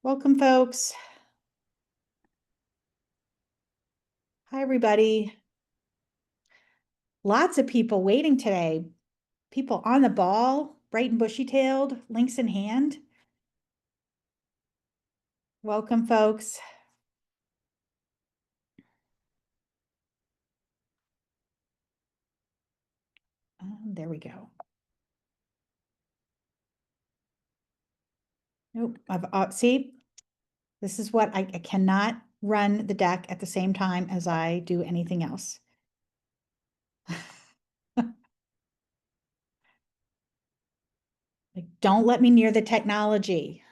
Welcome, folks. Hi, everybody. Lots of people waiting today. People on the ball, bright and bushy-tailed, links in hand. Welcome, folks. There we go. Nope, see, this is what I cannot run the deck at the same time as I do anything else. Like, don't let me near the technology.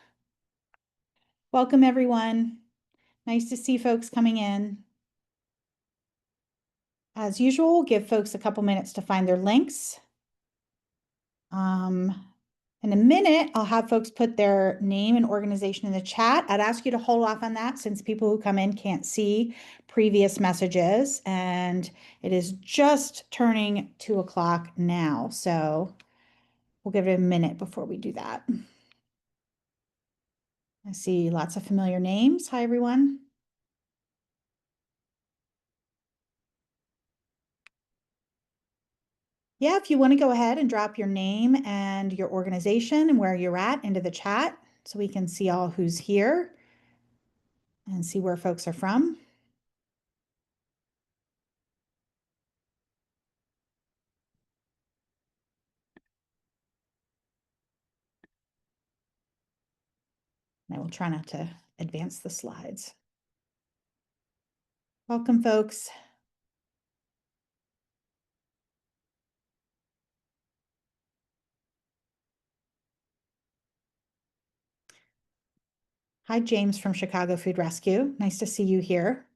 Welcome, everyone. Nice to see folks coming in. As usual, we'll give folks a couple minutes to find their links. In a minute, I'll have folks put their name and organization in the chat. I'd ask you to hold off on that since people who come in can't see previous messages, and it is just turning 2 o'clock now. So we'll give it a minute before we do that. I see lots of familiar names. Hi, everyone. Yeah, if you want to go ahead and drop your name and your organization and where you're at into the chat so we can see all who's here and see where folks are from. I will try not to advance the slides. Welcome, folks. Hi, James from Chicago Food Rescue. Nice to see you here.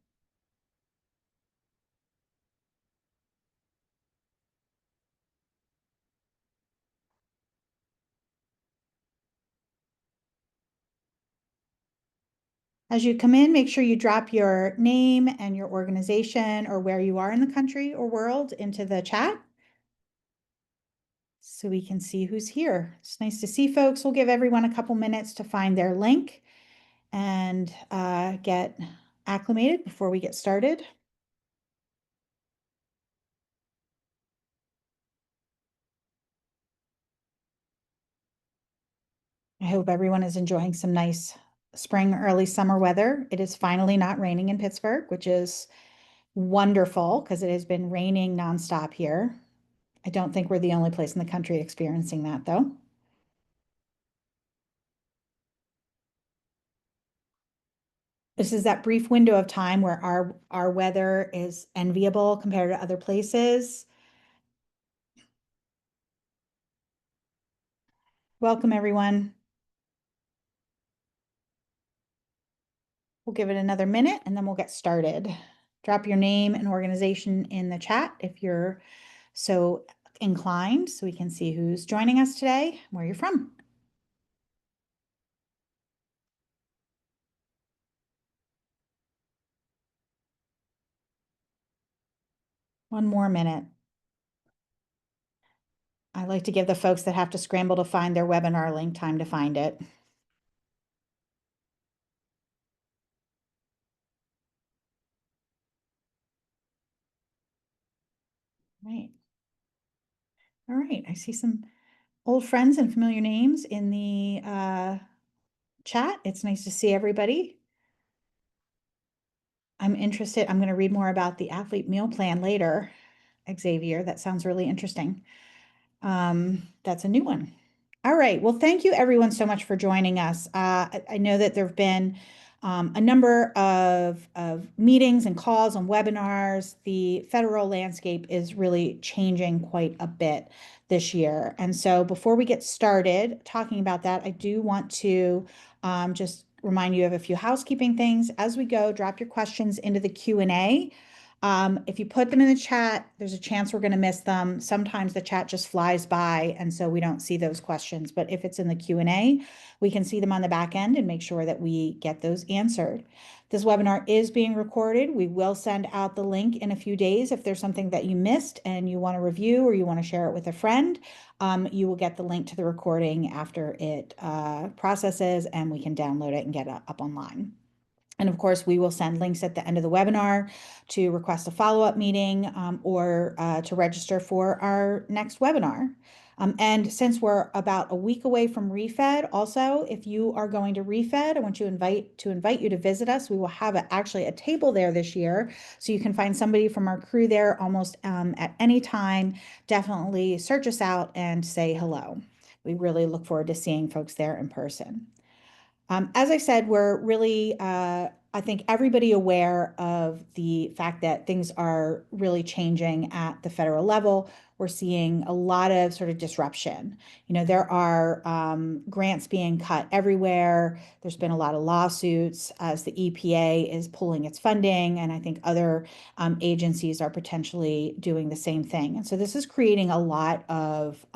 As you come in, make sure you drop your name and your organization or where you are in the country or world into the chat so we can see who's here. It's nice to see folks. We'll give everyone a couple minutes to find their link and get acclimated before we get started. I hope everyone is enjoying some nice spring, early summer weather. It is finally not raining in Pittsburgh, which is wonderful because it has been raining nonstop here. I don't think we're the only place in the country experiencing that, though. This is that brief window of time where our weather is enviable compared to other places. Welcome, everyone. We'll give it another minute and then we'll get started. Drop your name and organization in the chat if you're so inclined so we can see who's joining us today, where you're from. One more minute. I like to give the folks that have to scramble to find their webinar link time to find it. Right. All right. I see some old friends and familiar names in the chat. It's nice to see everybody. I'm interested. I'm going to read more about the athlete meal plan later, Xavier. That sounds really interesting. That's a new one. All right. Well, thank you everyone so much for joining us. I know that there have been a number of meetings and calls and webinars. The federal landscape is really changing quite a bit this year. And so before we get started talking about that, I do want to just remind you of a few housekeeping things. As we go, drop your questions into the Q&A If you put them in the chat, there's a chance we're going to miss them. Sometimes the chat just flies by, and so we don't see those questions. But if it's in the Q&A, we can see them on the back end and make sure that we get those answered. This webinar is being recorded. We will send out the link in a few days. If there's something that you missed and you want to review or you want to share it with a friend, you will get the link to the recording after it processes, and we can download it and get it up online. And of course, we will send links at the end of the webinar to request a follow-up meeting or to register for our next webinar. And since we're about a week away from ReFed, also, if you are going to ReFed, I want to invite you to visit us. We will have actually a table there this year, so you can find somebody from our crew there almost at any time. Definitely search us out and say hello. We really look forward to seeing folks there in person. As I said, we're really, I think, everybody aware of the fact that things are really changing at the federal level. We're seeing a lot of sort of disruption. There are grants being cut everywhere. There's been a lot of lawsuits as the EPA is pulling its funding, and I think other agencies are potentially doing the same thing. And so this is creating a lot of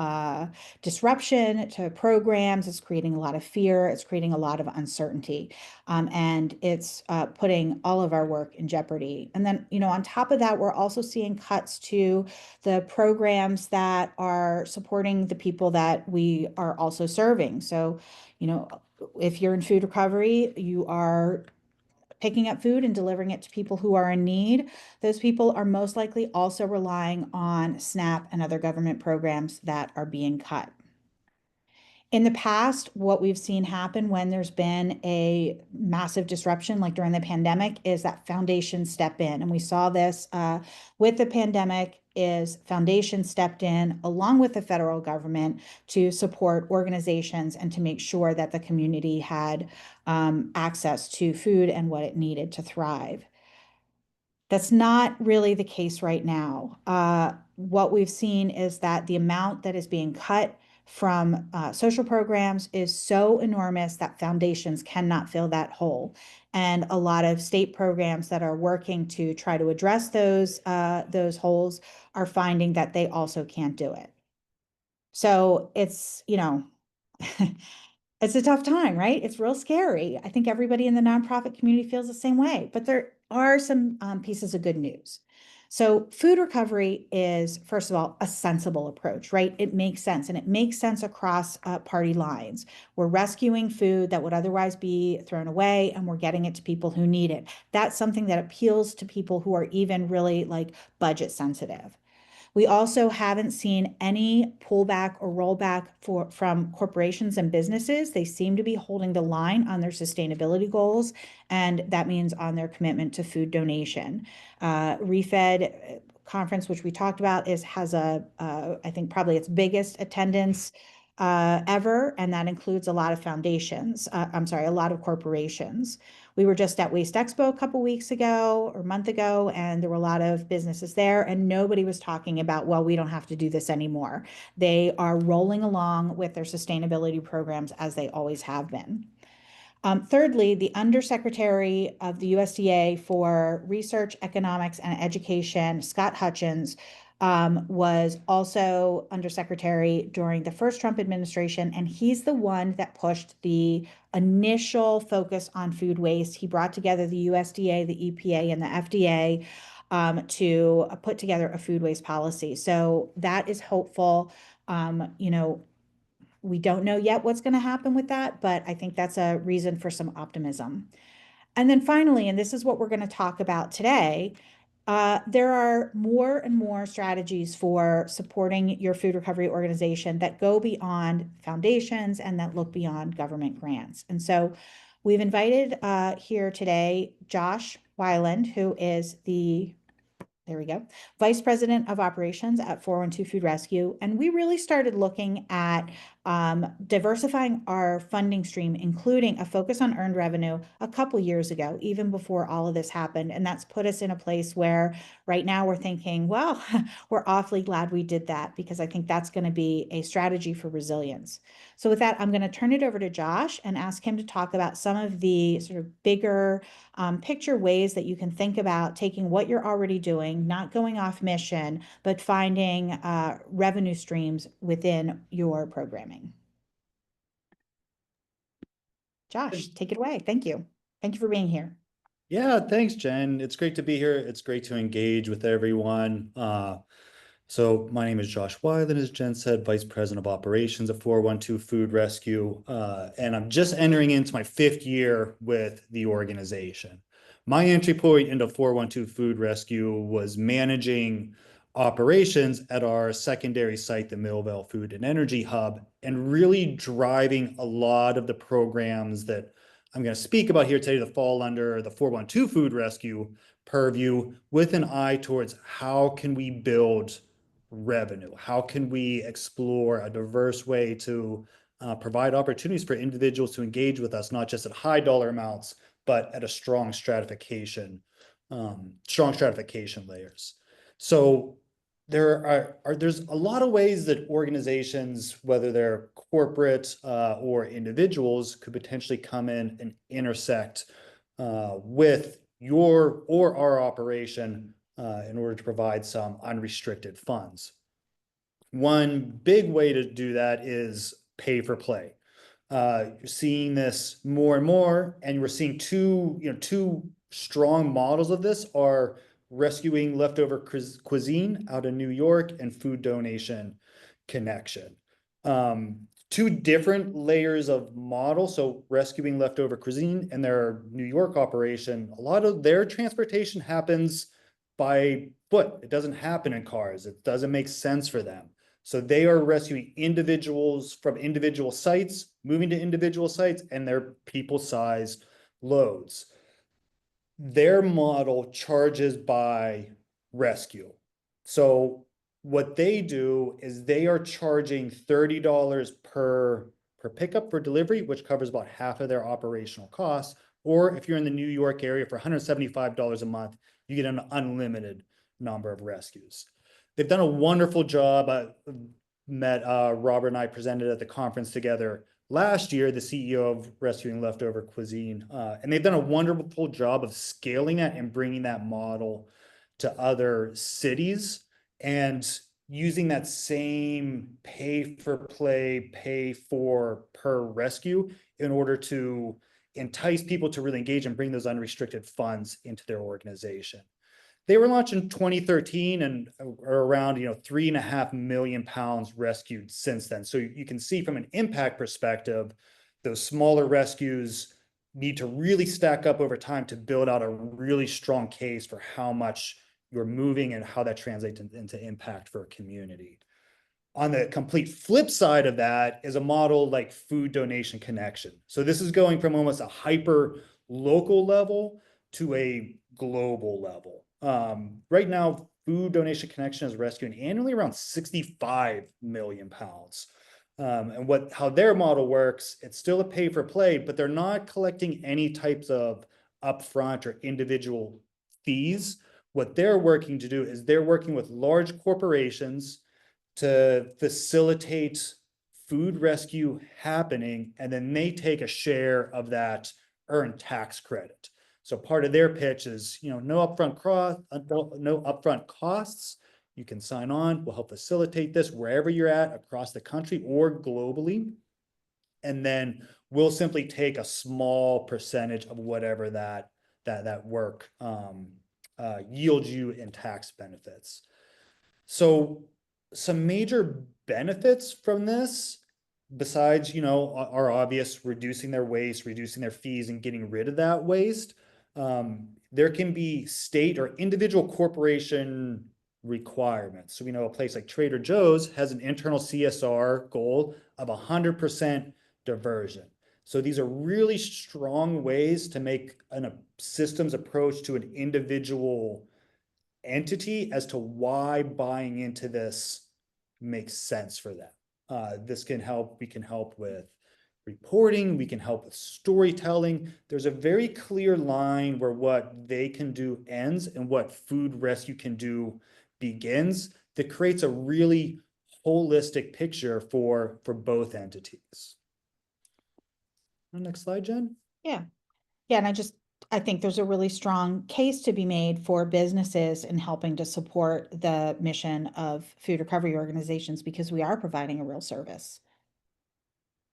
disruption to programs. It's creating a lot of fear. It's creating a lot of uncertainty. And it's putting all of our work in jeopardy. And then, on top of that, we're also seeing cuts to the programs that are supporting the people that we are also serving. So, if you're in food recovery, you are picking up food and delivering it to people who are in need. Those people are most likely also relying on SNAP and other government programs that are being cut. In the past, what we've seen happen when there's been a massive disruption, like during the pandemic, is that foundations step in. And we saw this with the pandemic, is foundations stepped in along with the federal government to support organizations and to make sure that the community had access to food and what it needed to thrive. That's not really the case right now. What we've seen is that the amount that is being cut from social programs is so enormous that foundations cannot fill that hole. And a lot of state programs that are working to try to address those holes are finding that they also can't do it. So it's, it's a tough time, right? It's real scary. I think everybody in the nonprofit community feels the same way, but there are some pieces of good news. So food recovery is, first of all, a sensible approach, right? It makes sense, and it makes sense across party lines. We're rescuing food that would otherwise be thrown away, and we're getting it to people who need it. That's something that appeals to people who are even really like budget sensitive. We also haven't seen any pullback or rollback from corporations and businesses. They seem to be holding the line on their sustainability goals, and that means on their commitment to food donation. ReFed conference, which we talked about, has I think probably its biggest attendance ever, and that includes a lot of foundations. I'm sorry, a lot of corporations. We were just at Waste Expo a couple weeks ago or a month ago, and there were a lot of businesses there, and nobody was talking about, well, we don't have to do this anymore. They are rolling along with their sustainability programs as they always have been. Thirdly, the Undersecretary of the USDA for Research, Economics, and Education, Scott Hutchins, was also Undersecretary during the first Trump administration, and he's the one that pushed the initial focus on food waste. He brought together the USDA, the EPA, and the FDA to put together a food waste policy. So that is hopeful. We don't know yet what's going to happen with that, but I think that's a reason for some optimism. And then finally, and this is what we're going to talk about today, there are more and more strategies for supporting your food recovery organization that go beyond foundations and that look beyond government grants. And so we've invited here today Josh Weiland, who is there we go, Vice President of Operations at 412 Food Rescue. And we really started looking at diversifying our funding stream, including a focus on earned revenue a couple years ago, even before all of this happened. And that's put us in a place where right now we're thinking, well, we're awfully glad we did that, because I think that's going to be a strategy for resilience. So with that, I'm going to turn it over to Josh and ask him to talk about some of the sort of bigger picture ways that you can think about taking what you're already doing, not going off mission, but finding revenue streams within your programming. Josh, take it away. Thank you. Thank you for being here. Yeah, thanks, Jen. It's great to be here. It's great to engage with everyone. So my name is Josh Wyland, as Jen said, Vice President of Operations at 412 Food Rescue, and I'm just entering into my 5th year with the organization. My entry point into 412 Food Rescue was managing operations at our secondary site, the Millvale Food and Energy Hub, and really driving a lot of the programs that I'm going to speak about here today that fall under the 412 Food Rescue purview, with an eye towards how can we build revenue? How can we explore a diverse way to provide opportunities for individuals to engage with us, not just at high dollar amounts, but at a strong stratification layers. So there's a lot of ways that organizations, whether they're corporate or individuals, could potentially come in and intersect with your or our operation in order to provide some unrestricted funds. One big way to do that is pay for play. You're seeing this more and more, and we're seeing two strong models of this are rescuing leftover cuisine out of New York and food donation connection. Two different layers of model. So rescuing leftover cuisine and their New York operation, a lot of their transportation happens by foot. It doesn't happen in cars. It doesn't make sense for them. So they are rescuing individuals from individual sites, moving to individual sites, and their people-sized loads. Their model charges by rescue. So what they do is they are charging $30 per pickup for delivery, which covers about half of their operational costs. Or if you're in the New York area, for $175 a month, you get an unlimited number of rescues. They've done a wonderful job. Robert and I presented at the conference together last year, the CEO of Rescuing Leftover Cuisine, and they've done a wonderful job of scaling that and bringing that model to other cities and using that same pay for play, pay for per rescue in order to entice people to really engage and bring those unrestricted funds into their organization. They were launched in 2013 and are around 3.5 million pounds rescued since then. So you can see from an impact perspective, those smaller rescues need to really stack up over time to build out a really strong case for how much you're moving and how that translates into impact for a community. On the complete flip side of that is a model like Food Donation Connection. So this is going from almost a hyper local level to a global level. Right now, Food Donation Connection is rescuing annually around 65 million pounds. And how their model works, it's still a pay for play, but they're not collecting any types of upfront or individual fees. What they're working to do is they're working with large corporations to facilitate food rescue happening, and then they take a share of that earned tax credit. So part of their pitch is, no upfront costs. You can sign on. We'll help facilitate this wherever you're at across the country or globally. And then we'll simply take a small percentage of whatever that work yields you in tax benefits. So some major benefits from this, besides, are obvious: reducing their waste, reducing their fees, and getting rid of that waste. There can be state or individual corporation requirements. So we know a place like Trader Joe's has an internal CSR goal of 100% diversion. So these are really strong ways to make a systems approach to an individual entity as to why buying into this makes sense for them. This can help, we can help with reporting, we can help with storytelling. There's a very clear line where what they can do ends and what food rescue can do begins, that creates a really holistic picture for both entities. Next slide, Jen. Yeah. Yeah. And I think there's a really strong case to be made for businesses in helping to support the mission of food recovery organizations because we are providing a real service.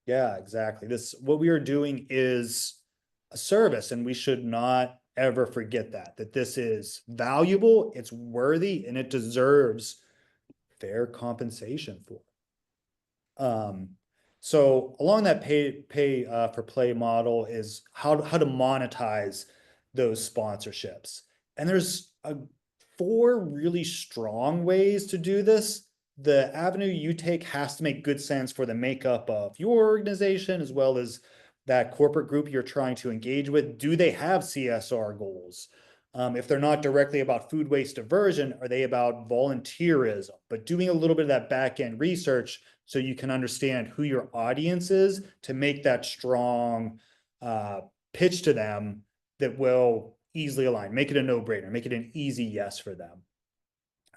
Yeah, exactly. This, what we are doing is a service, and we should not ever forget that this is valuable, it's worthy, and it deserves fair compensation for. So along that pay for play model is how to monetize those sponsorships. And there's four really strong ways to do this. The avenue you take has to make good sense for the makeup of your organization as well as that corporate group you're trying to engage with. Do they have CSR goals? If they're not directly about food waste diversion, are they about volunteerism? But doing a little bit of that back end research so you can understand who your audience is to make that strong pitch to them that will easily align, make it a no-brainer, make it an easy yes for them.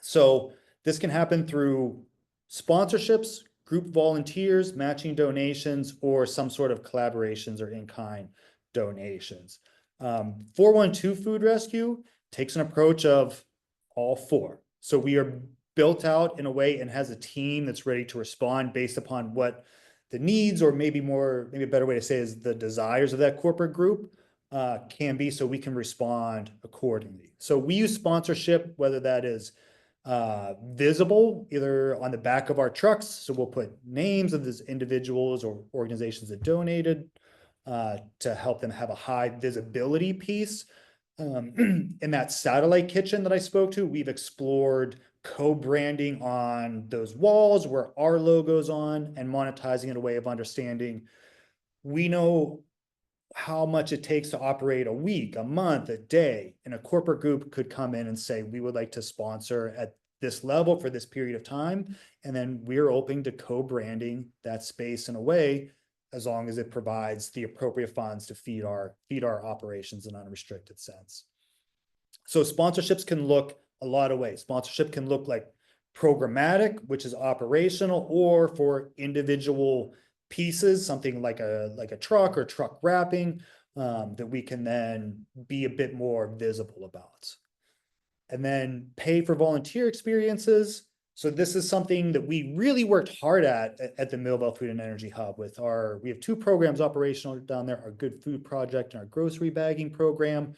So this can happen through sponsorships, group volunteers, matching donations, or some sort of collaborations or in-kind donations. 412 Food Rescue takes an approach of all four. So we are built out in a way and has a team that's ready to respond based upon what the needs, or maybe a better way to say is the desires of that corporate group can be, so we can respond accordingly. So we use sponsorship, whether that is visible either on the back of our trucks, so we'll put names of these individuals or organizations that donated to help them have a high visibility piece. In that satellite kitchen that I spoke to, we've explored co-branding on those walls where our logo's on and monetizing in a way of understanding. We know how much it takes to operate a week, a month, a day, and a corporate group could come in and say, we would like to sponsor at this level for this period of time. And then we're open to co-branding that space in a way, as long as it provides the appropriate funds to feed our operations in an unrestricted sense. So sponsorships can look a lot of ways. Sponsorship can look like programmatic, which is operational, or for individual pieces, something like a truck or truck wrapping, that we can then be a bit more visible about. And then pay for volunteer experiences. So this is something that we really worked hard at the Millville Food and Energy Hub with we have two programs operational down there, our Good Food Project and our grocery bagging program,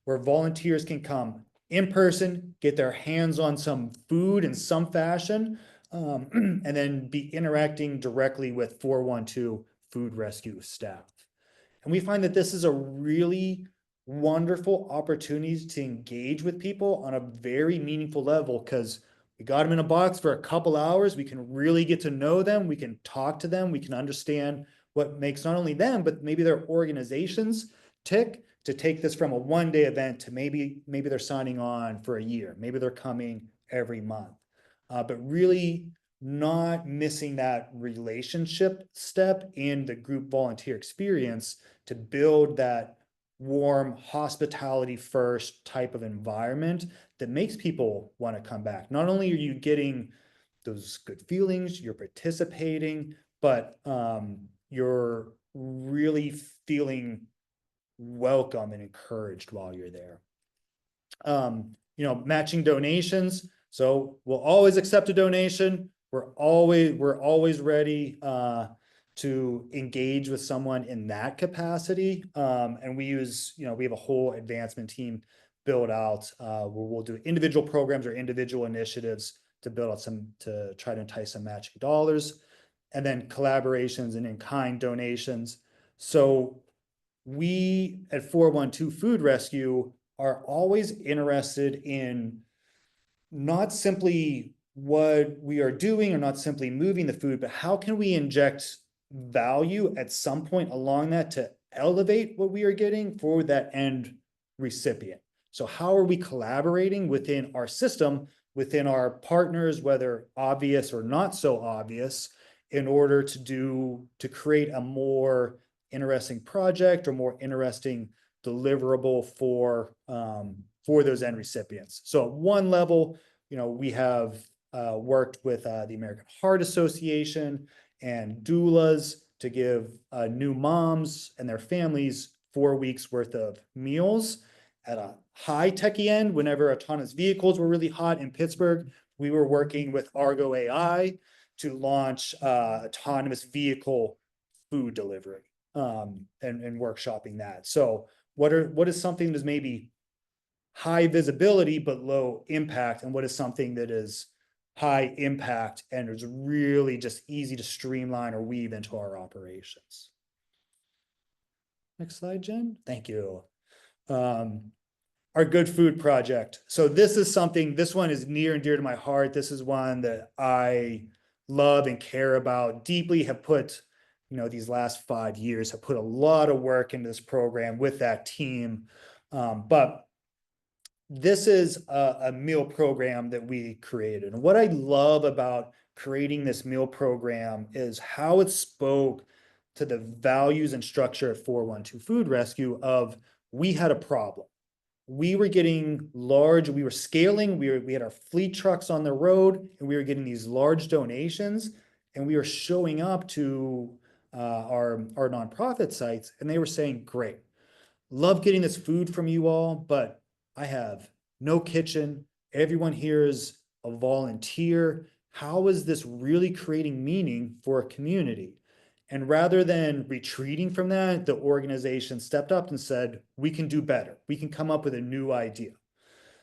where volunteers can come in person, get their hands on some food in some fashion, and then be interacting directly with 412 food rescue staff. And we find that this is a really wonderful opportunity to engage with people on a very meaningful level, because we got them in a box for a couple hours. We can really get to know them. We can talk to them. We can understand what makes not only them, but maybe their organizations tick, to take this from a one-day event to maybe they're signing on for a year. Maybe they're coming every month. But really not missing that relationship step in the group volunteer experience to build that warm hospitality first type of environment that makes people want to come back. Not only are you getting those good feelings, you're participating, but you're really feeling welcome and encouraged while you're there. Matching donations. So we'll always accept a donation. We're always ready to engage with someone in that capacity. And we have a whole advancement team built out where we'll do individual programs or individual initiatives to build out to try to entice some matching dollars, and then collaborations and in-kind donations. So we at 412 Food Rescue are always interested in not simply what we are doing or not simply moving the food, but how can we inject value at some point along that to elevate what we are getting for that end recipient. So how are we collaborating within our system, within our partners, whether obvious or not so obvious, in order to create a more interesting project or more interesting deliverable for those end recipients. So at one level, we have worked with the American Heart Association and doulas to give new moms and their families 4 weeks worth of meals. At a high techy end, whenever autonomous vehicles were really hot in Pittsburgh, we were working with Argo AI to launch autonomous vehicle food delivery and workshopping that. So what is something that's maybe high visibility but low impact, and what is something that is high impact and is really just easy to streamline or weave into our operations? Next slide, Jen. Thank you. Our Good Food Project. So this is something, this one is near and dear to my heart. This is one that I love and care about deeply, have put, these last 5 years, have put a lot of work into this program with that team. But this is a meal program that we created. And what I love about creating this meal program is how it spoke to the values and structure at 412 Food Rescue of, we had a problem. We were getting large, we were scaling, we had our fleet trucks on the road, and we were getting these large donations, and we were showing up to our nonprofit sites, and they were saying, great, love getting this food from you all, but I have no kitchen. Everyone here is a volunteer. How is this really creating meaning for a community? And rather than retreating from that, the organization stepped up and said, we can do better. We can come up with a new idea.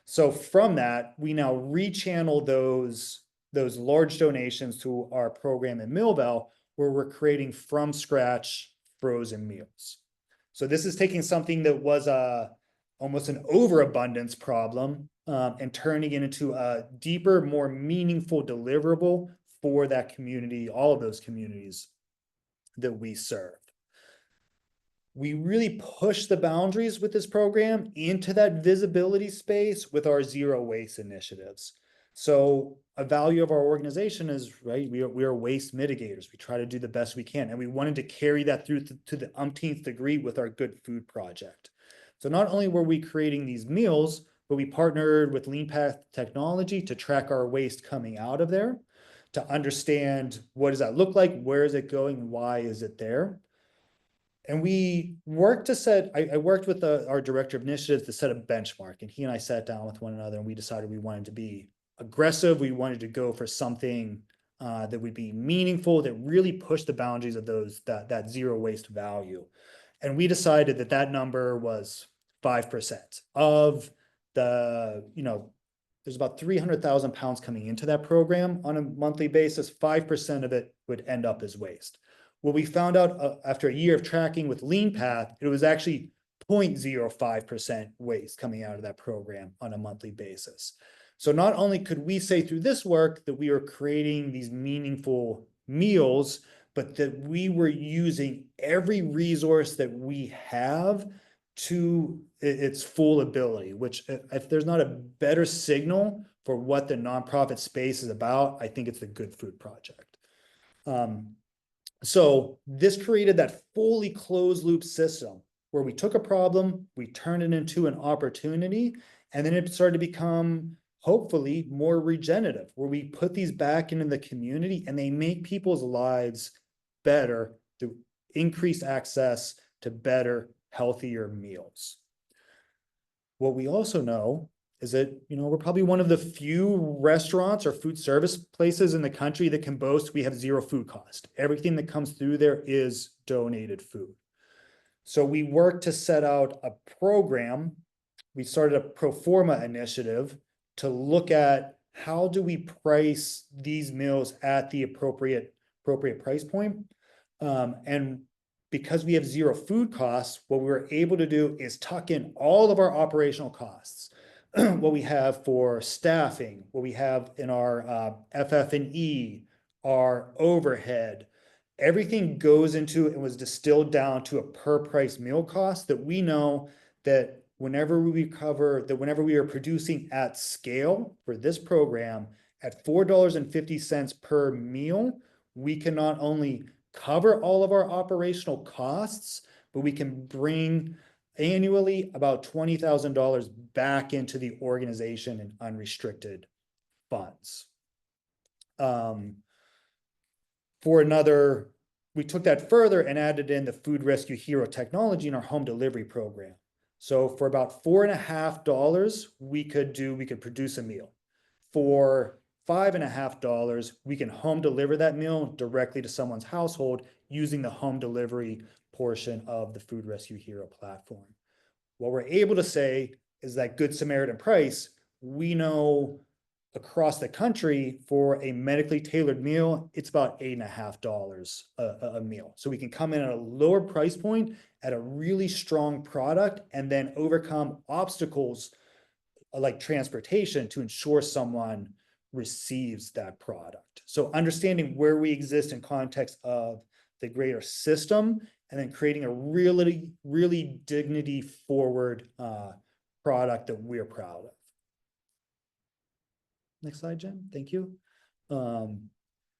So from that, we now rechannel those large donations to our program in Millville, where we're creating from scratch frozen meals. So this is taking something that was almost an overabundance problem and turning it into a deeper, more meaningful deliverable for that community, all of those communities that we serve. We really push the boundaries with this program into that visibility space with our zero waste initiatives. So a value of our organization is, right, we are waste mitigators. We try to do the best we can. And we wanted to carry that through to the umpteenth degree with our Good Food Project. So not only were we creating these meals, but we partnered with Lean Path Technology to track our waste coming out of there, to understand what does that look like, where is it going, why is it there. And we worked to set, I worked with our director of initiatives to set a benchmark, and he and I sat down with one another and we decided we wanted to be aggressive. We wanted to go for something that would be meaningful, that really pushed the boundaries of that zero waste value. And we decided that number was 5% of there's about 300,000 pounds coming into that program on a monthly basis. 5% of it would end up as waste. What we found out after a year of tracking with Lean Path, it was actually 0.05% waste coming out of that program on a monthly basis. So not only could we say through this work that we are creating these meaningful meals, but that we were using every resource that we have to its full ability, which if there's not a better signal for what the nonprofit space is about, I think it's the Good Food Project. So this created that fully closed loop system where we took a problem, we turned it into an opportunity, and then it started to become hopefully more regenerative, where we put these back into the community and they make people's lives better through increased access to better, healthier meals. What we also know is that, we're probably one of the few restaurants or food service places in the country that can boast we have zero food cost. Everything that comes through there is donated food. So we worked to set out a program. We started a pro forma initiative to look at how do we price these meals at the appropriate price point. And because we have zero food costs, what we were able to do is tuck in all of our operational costs. What we have for staffing, what we have in our FF&E, our overhead, everything goes into and was distilled down to a per price meal cost that we know that whenever we are producing at scale for this program at $4.50 per meal, we can not only cover all of our operational costs, but we can bring annually about $20,000 back into the organization in unrestricted funds. For another, we took that further and added in the Food Rescue Hero technology in our home delivery program. So for about $4.50, we could produce a meal. For $5.50, we can home deliver that meal directly to someone's household using the home delivery portion of the Food Rescue Hero platform. What we're able to say is that Good Samaritan price, we know across the country for a medically tailored meal, it's about $8.50 a meal. So we can come in at a lower price point at a really strong product and then overcome obstacles like transportation to ensure someone receives that product. So understanding where we exist in context of the greater system and then creating a really dignity forward product that we're proud of. Next slide, Jen. Thank you.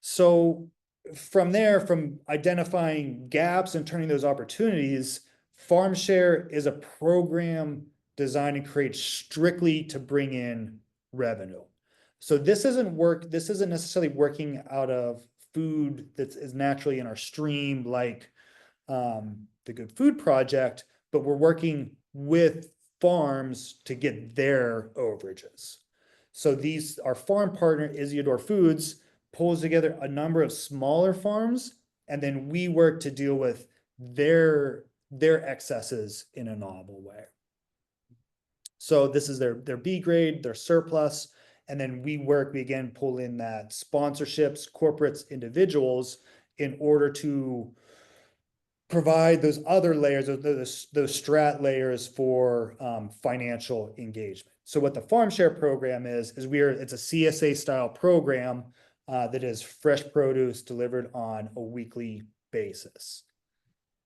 So from there, from identifying gaps and turning those opportunities, FarmShare is a program designed and created strictly to bring in revenue. So this isn't necessarily working out of food that is naturally in our stream, like the Good Food Project, but we're working with farms to get their overages. So our farm partner, Isidore Foods, pulls together a number of smaller farms, and then we work to deal with their excesses in a novel way. So this is their B grade, their surplus, and then we again pull in that sponsorships, corporates, individuals in order to provide those other layers, those strat layers for financial engagement. So what the FarmShare program is it's a CSA style program that is fresh produce delivered on a weekly basis.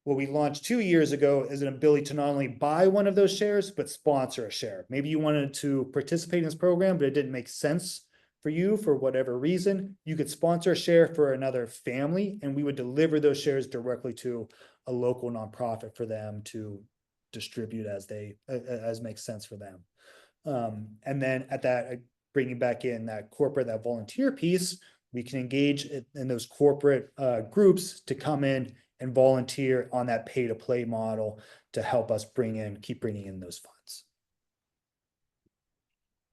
What we launched 2 years ago is an ability to not only buy one of those shares, but sponsor a share. Maybe you wanted to participate in this program, but it didn't make sense for you for whatever reason. You could sponsor a share for another family, and we would deliver those shares directly to a local nonprofit for them to distribute as makes sense for them. And then at that, bringing back in that volunteer piece, we can engage in those corporate groups to come in and volunteer on that pay to play model to help us keep bringing in those funds.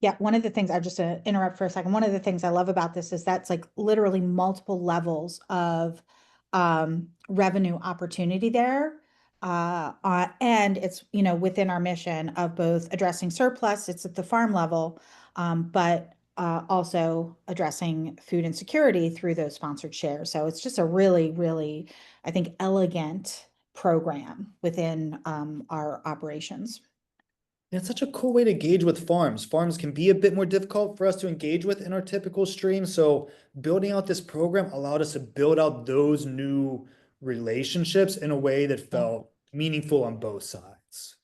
Yeah, one of the things, I just interrupt for a second. One of the things I love about this is that's like literally multiple levels of revenue opportunity there. And it's, within our mission of both addressing surplus, it's at the farm level, but also addressing food insecurity through those sponsored shares. So it's just a really, I think, elegant program within our operations. It's such a cool way to engage with farms. Farms can be a bit more difficult for us to engage with in our typical stream. So building out this program allowed us to build out those new relationships in a way that felt meaningful on both sides.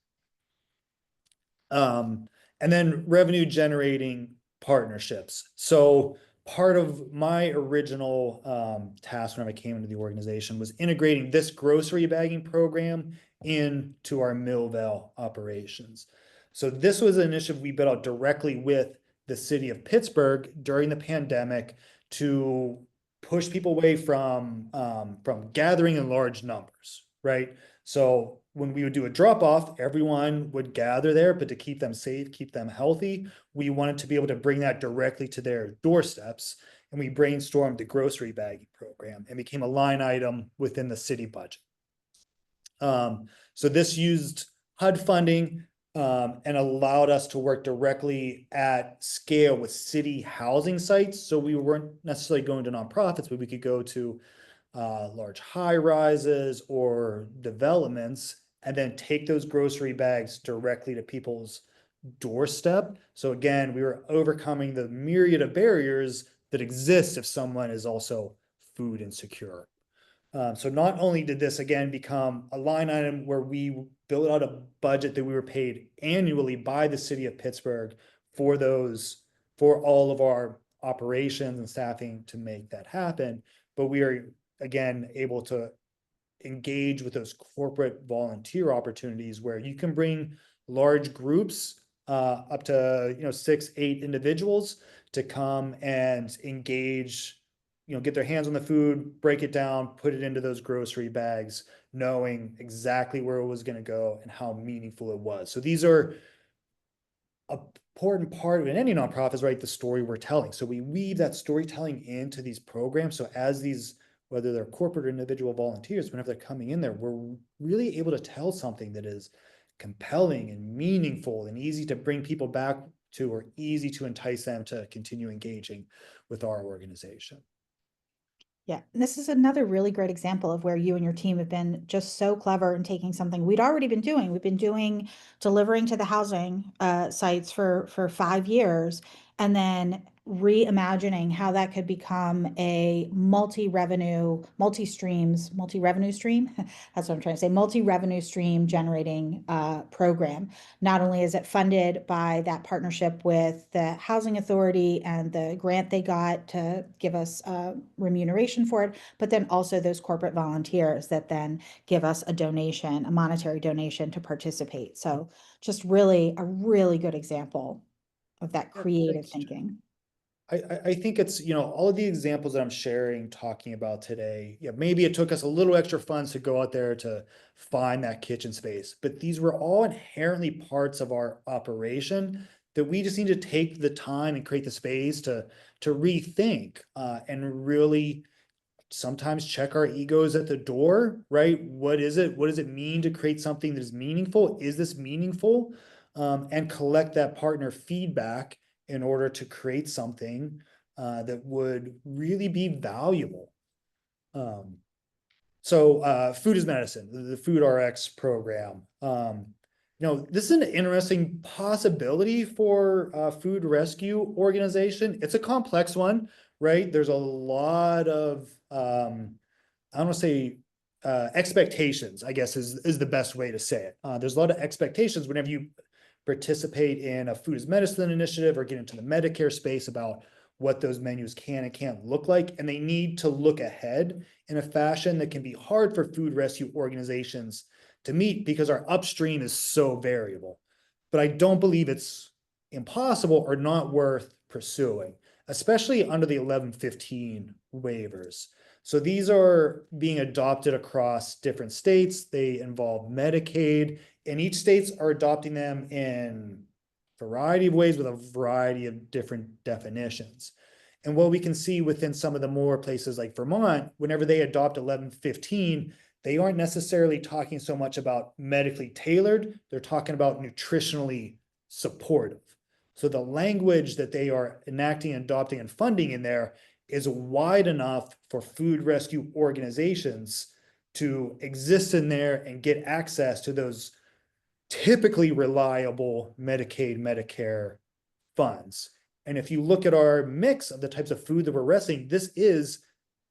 And then revenue generating partnerships. So part of my original task when I came into the organization was integrating this grocery bagging program into our Millvale operations. So this was an initiative we built out directly with the city of Pittsburgh during the pandemic to push people away from gathering in large numbers, right? So when we would do a drop off, everyone would gather there, but to keep them safe, keep them healthy, we wanted to be able to bring that directly to their doorsteps. And we brainstormed the grocery bagging program and became a line item within the city budget. So this used HUD funding and allowed us to work directly at scale with city housing sites. So we weren't necessarily going to nonprofits, but we could go to large high rises or developments and then take those grocery bags directly to people's doorstep. So again, we were overcoming the myriad of barriers that exist if someone is also food insecure. So not only did this again become a line item where we built out a budget that we were paid annually by the city of Pittsburgh for all of our operations and staffing to make that happen, but we are again able to engage with those corporate volunteer opportunities where you can bring large groups, up to 6, 8 individuals to come and engage, get their hands on the food, break it down, put it into those grocery bags, knowing exactly where it was going to go and how meaningful it was. So these are a important part of any nonprofit is, right, the story we're telling. So we weave that storytelling into these programs. So as these, whether they're corporate or individual volunteers, whenever they're coming in there, we're really able to tell something that is compelling and meaningful and easy to bring people back to, or easy to entice them to continue engaging with our organization. Yeah, and this is another really great example of where you and your team have been just so clever in taking something we'd already been doing. We've been doing delivering to the housing sites for 5 years, and then reimagining how that could become a multi-revenue stream. That's what I'm trying to say, multi-revenue stream generating program. Not only is it funded by that partnership with the Housing Authority and the grant they got to give us remuneration for it, but then also those corporate volunteers that then give us a donation, a monetary donation to participate. So just really a really good example of that Yeah, creative thanks. thinking. I think it's, all of the examples that I'm sharing, talking about today, yeah, maybe it took us a little extra funds to go out there to find that kitchen space, but these were all inherently parts of our operation that we just need to take the time and create the space to rethink, and really sometimes check our egos at the door, right? What is it? What does it mean to create something that is meaningful? Is this meaningful? And collect that partner feedback in order to create something that would really be valuable. Um, so food is medicine, the Food RX program. This is an interesting possibility for a food rescue organization. It's a complex one, right? There's a lot of I don't want to say expectations, I guess is the best way to say it. There's a lot of expectations whenever you participate in a food as medicine initiative or get into the Medicare space about what those menus can and can't look like. And they need to look ahead in a fashion that can be hard for food rescue organizations to meet because our upstream is so variable. But I don't believe it's impossible or not worth pursuing, especially under the 1115 waivers. So these are being adopted across different states. They involve Medicaid, and each states are adopting them in a variety of ways with a variety of different definitions. And what we can see within some of the more places like Vermont, whenever they adopt 1115, they aren't necessarily talking so much about medically tailored, they're talking about nutritionally supportive. So the language that they are enacting, adopting, and funding in there is wide enough for food rescue organizations to exist in there and get access to those typically reliable Medicaid, Medicare funds. And if you look at our mix of the types of food that we're rescuing, this is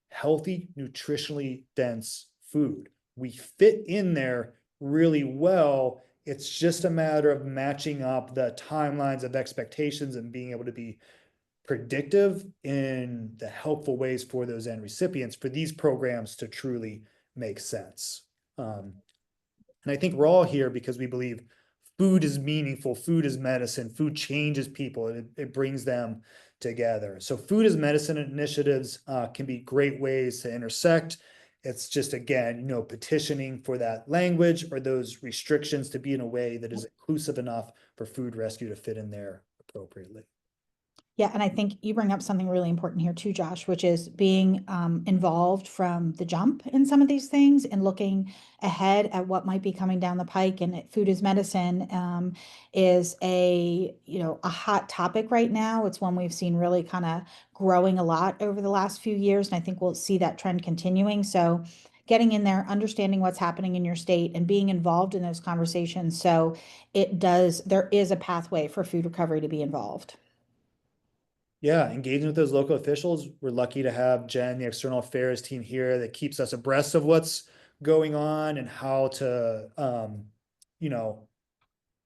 healthy, nutritionally dense food. We fit in there really well. It's just a matter of matching up the timelines of expectations and being able to be predictive in the helpful ways for those end recipients for these programs to truly make sense. And I think we're all here because we believe food is meaningful, food is medicine, food changes people, it brings them together. So food as medicine initiatives can be great ways to intersect. It's just, again, petitioning for that language or those restrictions to be in a way that is inclusive enough for food rescue to fit in there appropriately. Yeah, and I think you bring up something really important here too, Josh, which is being involved from the jump in some of these things and looking ahead at what might be coming down the pike. And food is medicine is a hot topic right now. It's one we've seen really kind of growing a lot over the last few years, and I think we'll see that trend continuing. So getting in there, understanding what's happening in your state and being involved in those conversations. So there is a pathway for food recovery to be involved. Yeah, engaging with those local officials. We're lucky to have Jen, the external affairs team here that keeps us abreast of what's going on and how to, you know,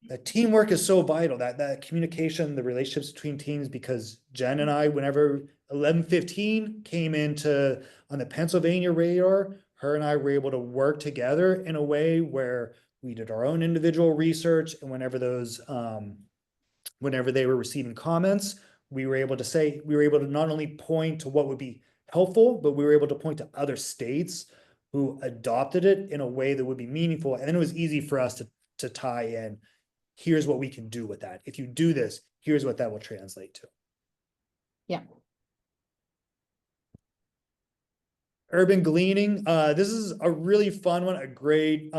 that teamwork is so vital, that communication, the relationships between teams, because Jen and I, whenever 11:15 came into on the Pennsylvania radar. Her and I were able to work together in a way where we did our own individual research, and whenever they were receiving comments, we were able to not only point to what would be helpful, but we were able to point to other states who adopted it in a way that would be meaningful. And then it was easy for us to tie in, here's what we can do with that. If you do this, here's what that will translate to. Yeah. Urban gleaning. This is a really fun one, a great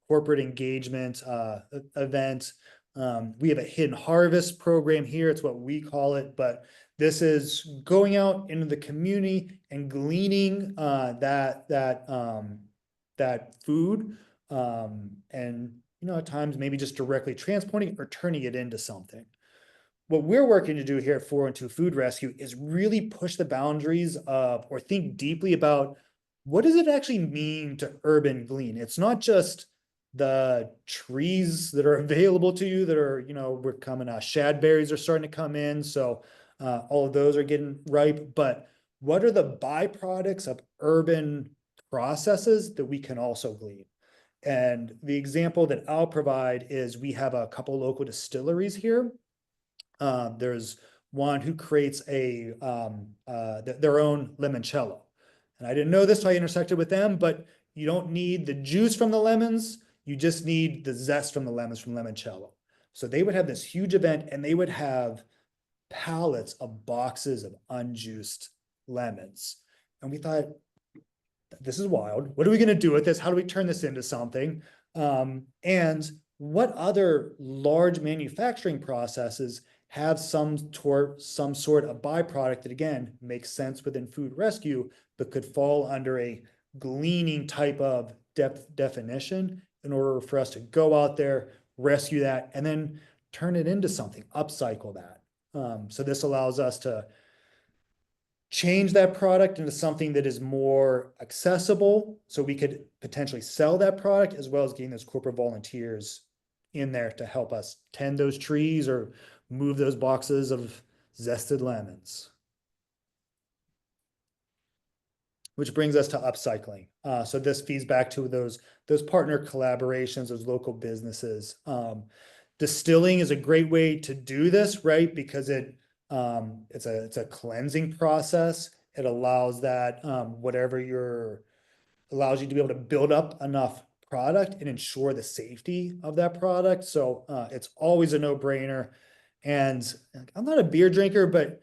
corporate engagement event. We have a hidden harvest program here. It's what we call it, but this is going out into the community and gleaning that food, and at times maybe just directly transporting or turning it into something. What we're working to do here at 412 Food Rescue is really push the boundaries of, or think deeply about, what does it actually mean to urban glean? It's not just the trees that are available to you that are, we're coming, shad berries are starting to come in. So all of those are getting ripe, but what are the byproducts of urban processes that we can also glean? And the example that I'll provide is we have a couple local distilleries here. There's one who creates their own limoncello. And I didn't know this, so I intersected with them, but you don't need the juice from the lemons. You just need the zest from the lemons from limoncello. So they would have this huge event, and they would have pallets of boxes of unjuiced lemons. And we thought, this is wild. What are we going to do with this? How do we turn this into something? And what other large manufacturing processes have some sort of byproduct that, again, makes sense within food rescue, but could fall under a gleaning type of definition in order for us to go out there, rescue that, and then turn it into something, upcycle that. So this allows us to change that product into something that is more accessible, so we could potentially sell that product, as well as getting those corporate volunteers in there to help us tend those trees or move those boxes of zested lemons. Which brings us to upcycling. So this feeds back to those partner collaborations, those local businesses. Distilling is a great way to do this, right? Because it's a cleansing process. It allows that allows you to be able to build up enough product and ensure the safety of that product. So it's always a no-brainer. And I'm not a beer drinker, but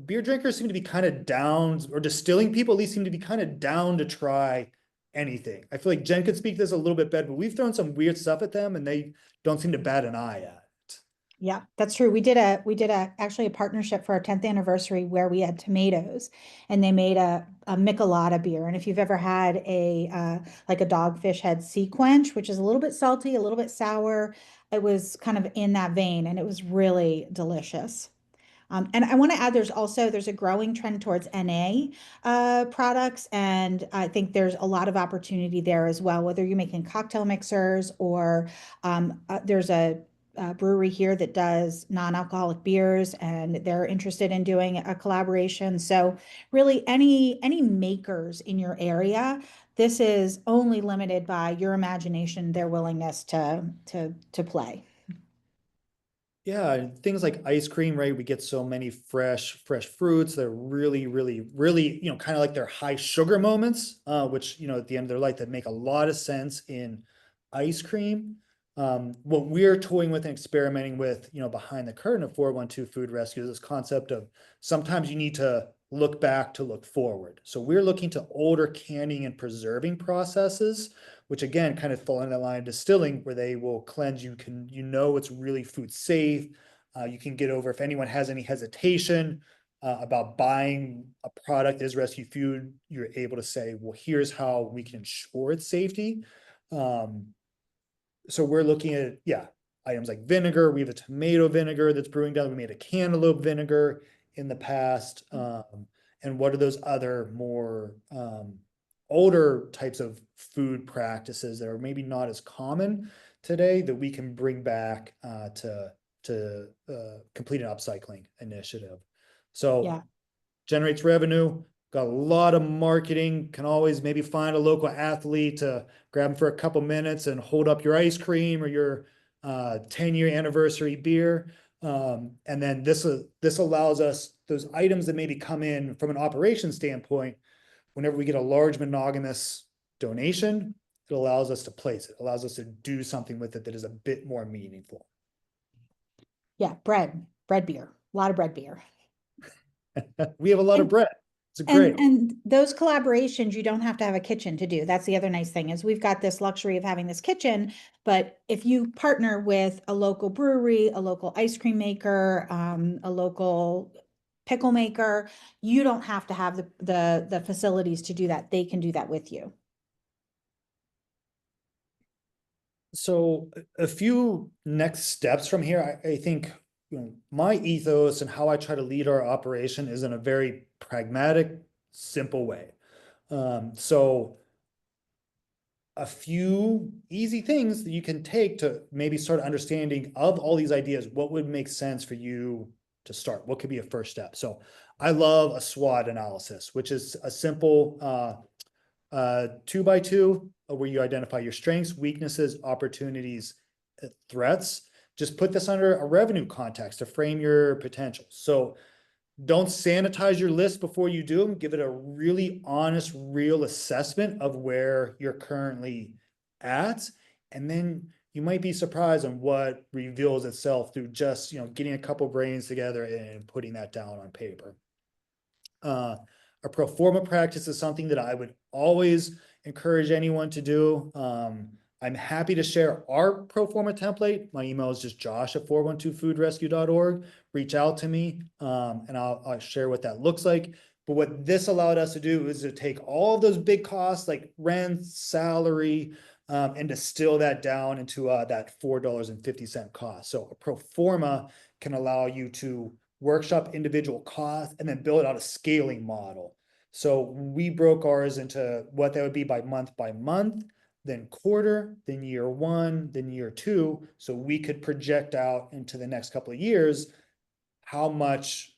beer drinkers seem to be kind of down, or distilling people at least seem to be kind of down to try anything. I feel like Jen could speak this a little bit better, but we've thrown some weird stuff at them and they don't seem to bat an eye at it. Yeah, that's true. We did actually a partnership for our 10th anniversary where we had tomatoes and they made a Michelada beer. And if you've ever had like a Dogfish Head Sea Quench, which is a little bit salty, a little bit sour, it was kind of in that vein and it was really delicious. And I want to add, there's a growing trend towards NA products, and I think there's a lot of opportunity there as well. Whether you're making cocktail mixers or there's a brewery here that does non-alcoholic beers, and they're interested in doing a collaboration. So really, any makers in your area, this is only limited by your imagination, their willingness to play. Yeah, things like ice cream, right? We get so many fresh fruits. They're really, really, really, kind of like their high sugar moments, which, at the end of their life, that make a lot of sense in ice cream. What we're toying with and experimenting with, behind the curtain of 412 Food Rescue is this concept of sometimes you need to look back to look forward. So we're looking to older canning and preserving processes, which again kind of fall in that line of distilling, where they will cleanse. It's really food safe. You can get over, if anyone has any hesitation about buying a product as rescue food, you're able to say, well, here's how we can ensure its safety. So we're looking at, items like vinegar. We have a tomato vinegar that's brewing down. We made a cantaloupe vinegar in the past. And what are those other more older types of food practices that are maybe not as common today that we can bring back to complete an upcycling initiative. So Yeah. generates revenue, got a lot of marketing, can always maybe find a local athlete to grab them for a couple minutes and hold up your ice cream or your 10-year anniversary beer. And then this allows us those items that maybe come in from an operation standpoint. Whenever we get a large monogamous donation, it allows us to place it, allows us to do something with it that is a bit more meaningful. Yeah, bread beer, a lot of bread beer. We have a lot of And bread. It's great. and those collaborations, you don't have to have a kitchen to do. That's the other nice thing is we've got this luxury of having this kitchen, but if you partner with a local brewery, a local ice cream maker, a local pickle maker, you don't have to have the facilities to do that. They can do that with you. So a few next steps from here, I think, my ethos and how I try to lead our operation is in a very pragmatic, simple way. So a few easy things that you can take to maybe start understanding of all these ideas, what would make sense for you to start? What could be a first step? So I love a SWOT analysis, which is a simple 2x2 where you identify your strengths, weaknesses, opportunities, threats. Just put this under a revenue context to frame your potential. So don't sanitize your list before you do them. Give it a really honest, real assessment of where you're currently at. And then you might be surprised on what reveals itself through just, getting a couple brains together and putting that down on paper. A pro forma practice is something that I would always encourage anyone to do. I'm happy to share our pro forma template. My email is just josh@412foodrescue.org. Reach out to me, and I'll share what that looks like. But what this allowed us to do is to take all of those big costs like rent, salary, and distill that down into that $4.50 cost. So a pro forma can allow you to workshop individual costs and then build out a scaling model. So we broke ours into what that would be by month, then quarter, then year one, then year two. So we could project out into the next couple of years how much,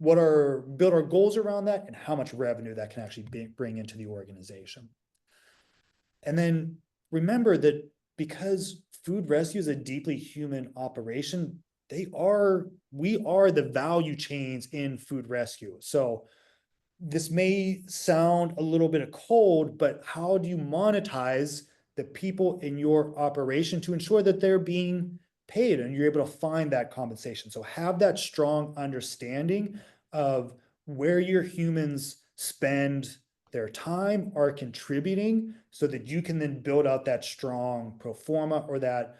build our goals around that and how much revenue that can actually bring into the organization. And then remember that because food rescue is a deeply human operation, we are the value chains in food rescue. So this may sound a little bit of cold, but how do you monetize the people in your operation to ensure that they're being paid and you're able to find that compensation? So have that strong understanding of where your humans spend their time are contributing so that you can then build out that strong pro forma or that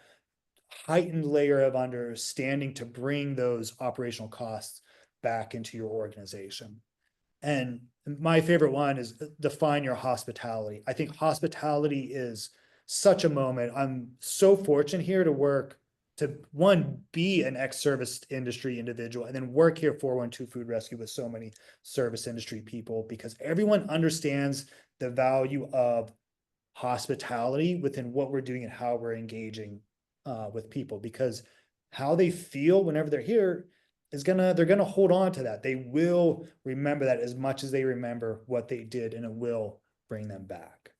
heightened layer of understanding to bring those operational costs back into your organization. And my favorite one is define your hospitality. I think hospitality is such a moment. I'm so fortunate here to work to one, be an ex-service industry individual and then work here 412 Food Rescue with so many service industry people because everyone understands the value of hospitality within what we're doing and how we're engaging with people because how they feel whenever they're here they're gonna hold on to that. They will remember that as much as they remember what they did, and it will bring them back.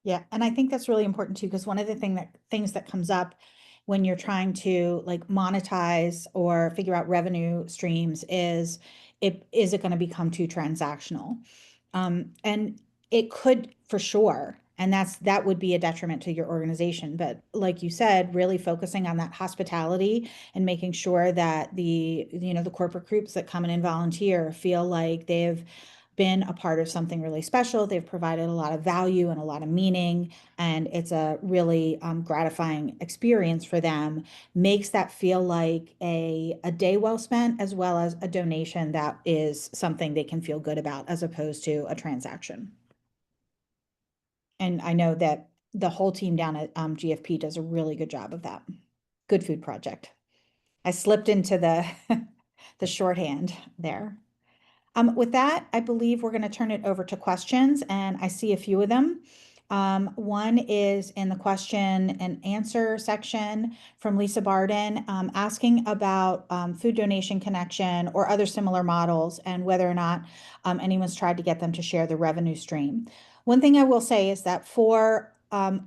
Yeah, and I think that's really important too, because one of the things that comes up when you're trying to like monetize or figure out revenue streams is it going to become too transactional? And it could for sure, and that would be a detriment to your organization. But like you said, really focusing on that hospitality and making sure that the corporate groups that come in and volunteer feel like they've been a part of something really special. They've provided a lot of value and a lot of meaning, and it's a really gratifying experience for them. Makes that feel like a day well spent, as well as a donation that is something they can feel good about, as opposed to a transaction. And I know that the whole team down at GFP does a really good job of that. Good Food Project. I slipped into the the shorthand there. With that, I believe we're going to turn it over to questions, and I see a few of them. One is in the question and answer section from Lisa Barden, asking about Food Donation Connection or other similar models and whether or not anyone's tried to get them to share the revenue stream. One thing I will say is that for a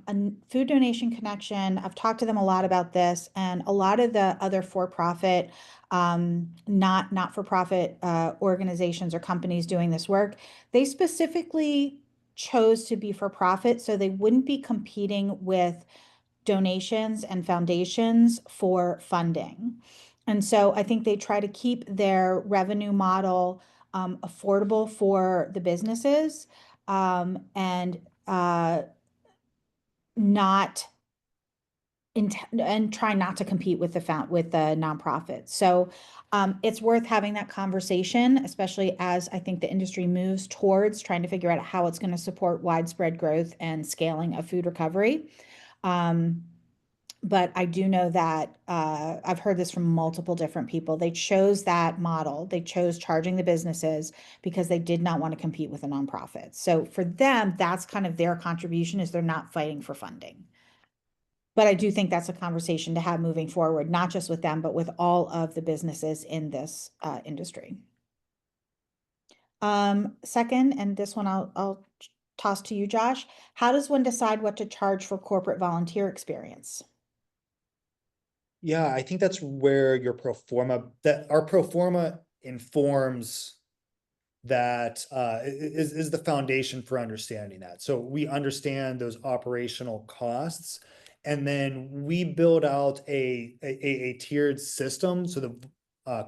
Food Donation Connection, I've talked to them a lot about this, and a lot of the other for-profit, not-for-profit organizations or companies doing this work, they specifically chose to be for profit so they wouldn't be competing with donations and foundations for funding. And so I think they try to keep their revenue model affordable for the businesses, and not and try not to compete with the nonprofits. So it's worth having that conversation, especially as I think the industry moves towards trying to figure out how it's going to support widespread growth and scaling of food recovery. But I do know that I've heard this from multiple different people. They chose that model. They chose charging the businesses because they did not want to compete with the nonprofits. So for them, that's kind of their contribution, is they're not fighting for funding. But I do think that's a conversation to have moving forward, not just with them, but with all of the businesses in this industry. Second, and this one I'll toss to you, Josh. How does one decide what to charge for corporate volunteer experience? Yeah, I think that's where your our pro forma informs that is the foundation for understanding that. So we understand those operational costs, and then we build out a tiered system so the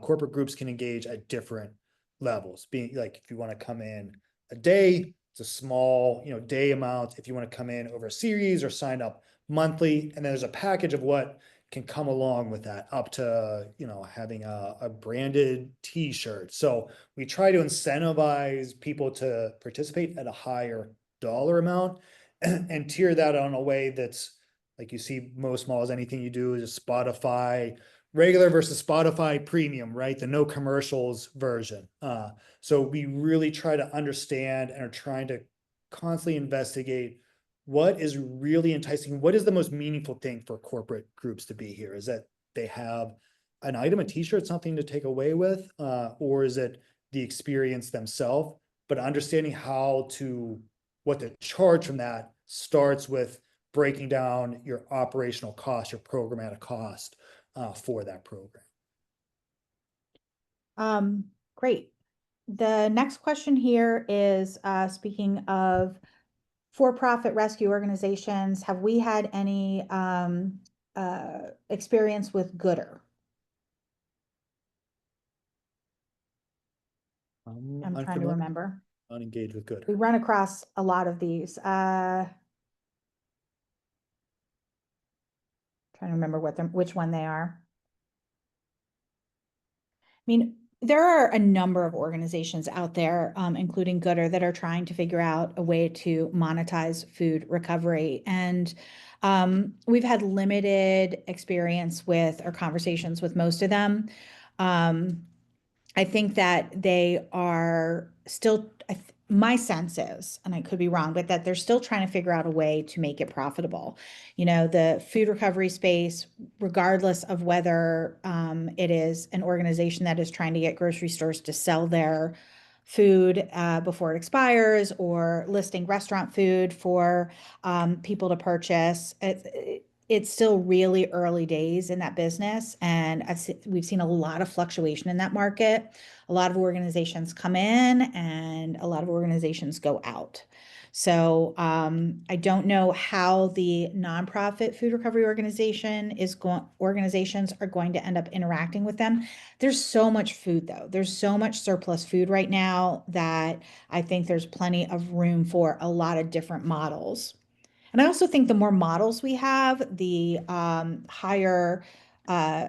corporate groups can engage at different levels. Being like, if you want to come in a day, it's a small, day amount. If you want to come in over a series or sign up monthly, and then there's a package of what can come along with that, up to having a branded t-shirt. So we try to incentivize people to participate at a higher dollar amount and tier that on a way that's like you see most malls. Anything you do is a Spotify regular versus Spotify premium, right? The no commercials version. So we really try to understand and are trying to constantly investigate what is really enticing, what is the most meaningful thing for corporate groups to be here? Is that they have an item, a t-shirt, something to take away with, or is it the experience themselves? But understanding what to charge from that starts with breaking down your operational cost, your programmatic cost for that program. Great. The next question here is speaking of for-profit rescue organizations, have we had any experience with Gooder? I'm trying to Unfamiliar, remember. unengaged with good. We run across a lot of these. Trying to remember which one they are. I mean, there are a number of organizations out there, including Gooder, that are trying to figure out a way to monetize food recovery. And we've had limited experience with or conversations with most of them. I think that they are still, my sense is, and I could be wrong, but that they're still trying to figure out a way to make it profitable. The food recovery space, regardless of whether it is an organization that is trying to get grocery stores to sell their food before it expires, or listing restaurant food for people to purchase. It's still really early days in that business, and we've seen a lot of fluctuation in that market. A lot of organizations come in and a lot of organizations go out. So I don't know how the nonprofit food recovery organizations are going to end up interacting with them. There's so much food, though. There's so much surplus food right now that I think there's plenty of room for a lot of different models. And I also think the more models we have, the higher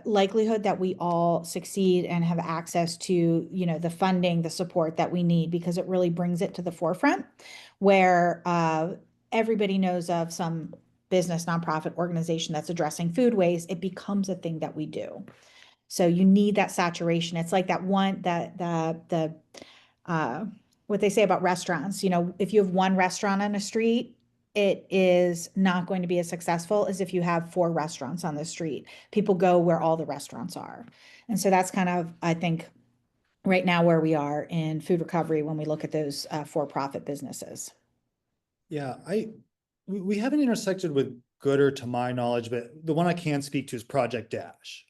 likelihood that we all succeed and have access to, the funding, the support that we need, because it really brings it to the forefront where everybody knows of some business nonprofit organization that's addressing food waste. It becomes a thing that we do. So you need that saturation. It's like that one that what they say about restaurants. If you have one restaurant on a street, it is not going to be as successful as if you have four restaurants on the street. People go where all the restaurants are. And so that's kind of, I think, right now where we are in food recovery when we look at those for-profit businesses. Yeah, we haven't intersected with Gooder to my knowledge, but the one I can speak to is Project Dash.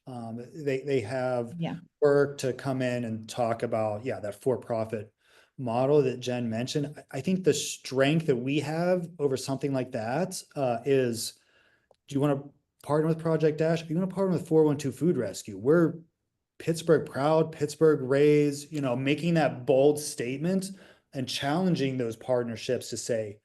They have Yeah. work to come in and talk about, yeah, that for-profit model that Jen mentioned. I think the strength that we have over something like that is, do you want to partner with Project Dash? Do you want to partner with 412 Food Rescue? We're Pittsburgh proud, Pittsburgh raised, making that bold statement and challenging those partnerships to say,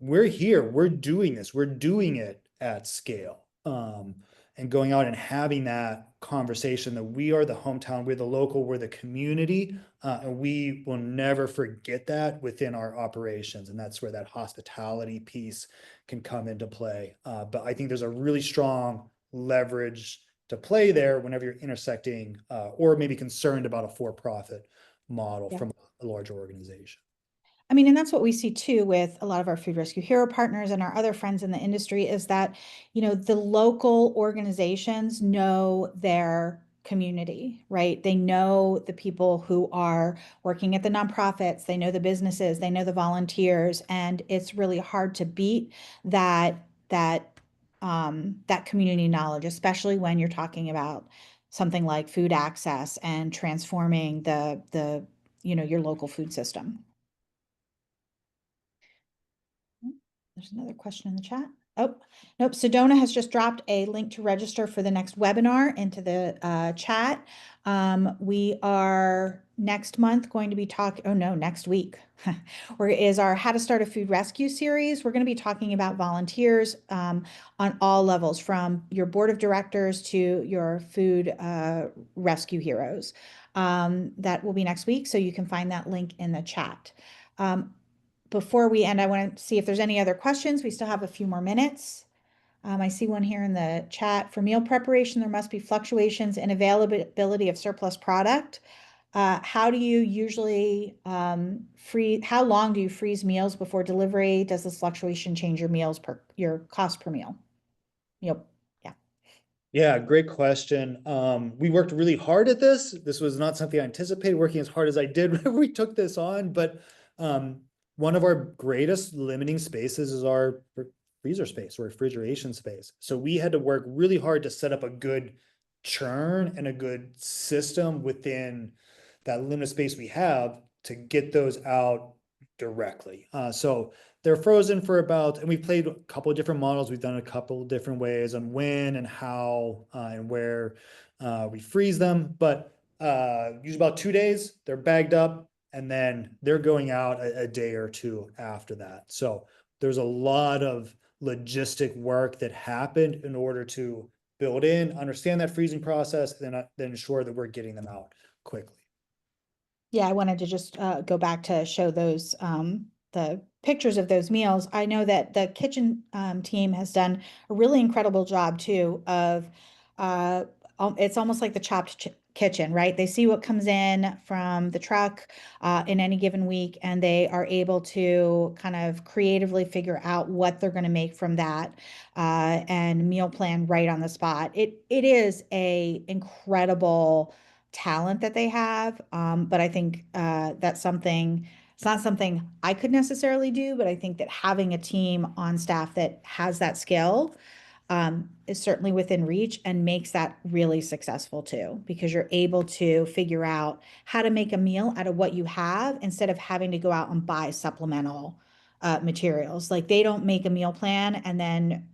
we're here, we're doing this, we're doing it at scale. And going out and having that conversation that we are the hometown, we're the local, we're the community, and we will never forget that within our operations. And that's where that hospitality piece can come into play. But I think there's a really strong leverage to play there whenever you're intersecting or maybe concerned about a for-profit model Yeah. from a larger organization. I mean, and that's what we see too with a lot of our Food Rescue Hero partners and our other friends in the industry is that, the local organizations know their community, right? They know the people who are working at the nonprofits, they know the businesses, they know the volunteers, and it's really hard to beat that community knowledge, especially when you're talking about something like food access and transforming your local food system. There's another question in the chat. Oh, nope. Sedona has just dropped a link to register for the next webinar into the chat. We are next month going to be talking, oh no, next week, where is our How to Start a Food Rescue series. We're going to be talking about volunteers on all levels, from your board of directors to your food rescue heroes. That will be next week, so you can find that link in the chat. Before we end, I want to see if there's any other questions. We still have a few more minutes. I see one here in the chat. For meal preparation, there must be fluctuations in availability of surplus product. How do you usually freeze? How long do you freeze meals before delivery? Does this fluctuation change your cost per meal? Yep. Yeah. Yeah, great question. We worked really hard at this. This was not something I anticipated working as hard as I did when we took this on, but one of our greatest limiting spaces is our freezer space or refrigeration space. So we had to work really hard to set up a good churn and a good system within that limited space we have to get those out directly. So they're frozen for about, and we've played a couple of different models. We've done a couple of different ways on when and how and where we freeze them, but usually about 2 days, they're bagged up and then they're going out a day or two after that. So there's a lot of logistic work that happened in order to build in, understand that freezing process, and then ensure that we're getting them out quickly. Yeah, I wanted to just go back to show those the pictures of those meals. I know that the kitchen team has done a really incredible job too of it's almost like the chopped kitchen, right? They see what comes in from the truck in any given week, and they are able to kind of creatively figure out what they're going to make from that and meal plan right on the spot. It is a incredible talent that they have. But I think that's something, it's not something I could necessarily do, but I think that having a team on staff that has that skill is certainly within reach and makes that really successful too, because you're able to figure out how to make a meal out of what you have instead of having to go out and buy supplemental materials. Like they don't make a meal plan and then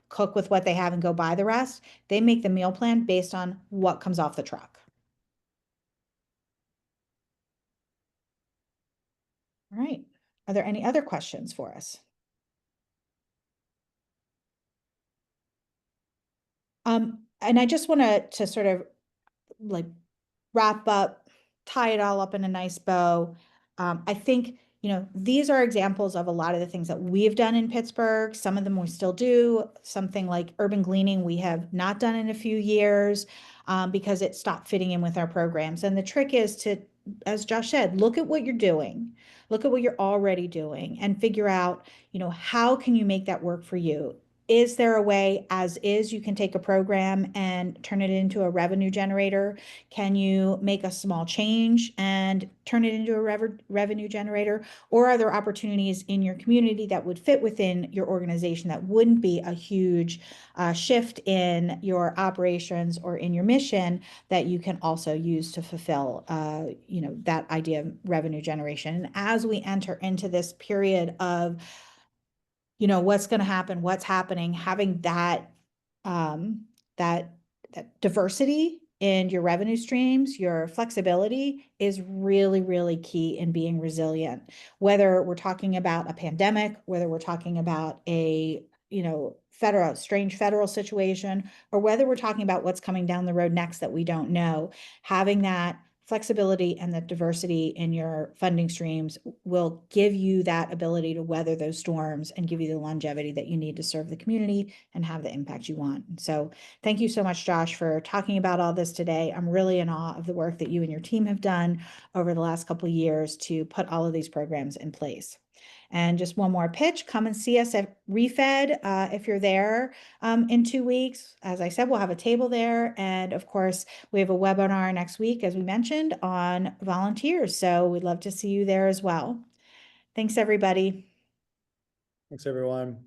cook with what they have and go buy the rest. They make the meal plan based on what comes off the truck. All right. Are there any other questions for us? And I just want to sort of like wrap up, tie it all up in a nice bow. I think, these are examples of a lot of the things that we've done in Pittsburgh. Some of them we still do. Something like urban gleaning, we have not done in a few years because it stopped fitting in with our programs. And the trick is as Josh said, look at what you're doing, look at what you're already doing, and figure out, how can you make that work for you? Is there a way, as is, you can take a program and turn it into a revenue generator? Can you make a small change and turn it into a revenue generator? Or are there opportunities in your community that would fit within your organization that wouldn't be a huge shift in your operations or in your mission that you can also use to fulfill, that idea of revenue generation? And as we enter into this period of, what's going to happen, what's happening, having um, that that diversity in your revenue streams, your flexibility is really, really key in being resilient. Whether we're talking about a pandemic, whether we're talking about a, strange federal situation, or whether we're talking about what's coming down the road next that we don't know, having that flexibility and that diversity in your funding streams will give you that ability to weather those storms and give you the longevity that you need to serve the community and have the impact you want. So thank you so much, Josh, for talking about all this today. I'm really in awe of the work that you and your team have done over the last couple of years to put all of these programs in place. And just one more pitch, come and see us at ReFed if you're there in 2 weeks. As I said, we'll have a table there. And of course, we have a webinar next week, as we mentioned, on volunteers. So we'd love to see you there as well. Thanks, everybody. Thanks, everyone.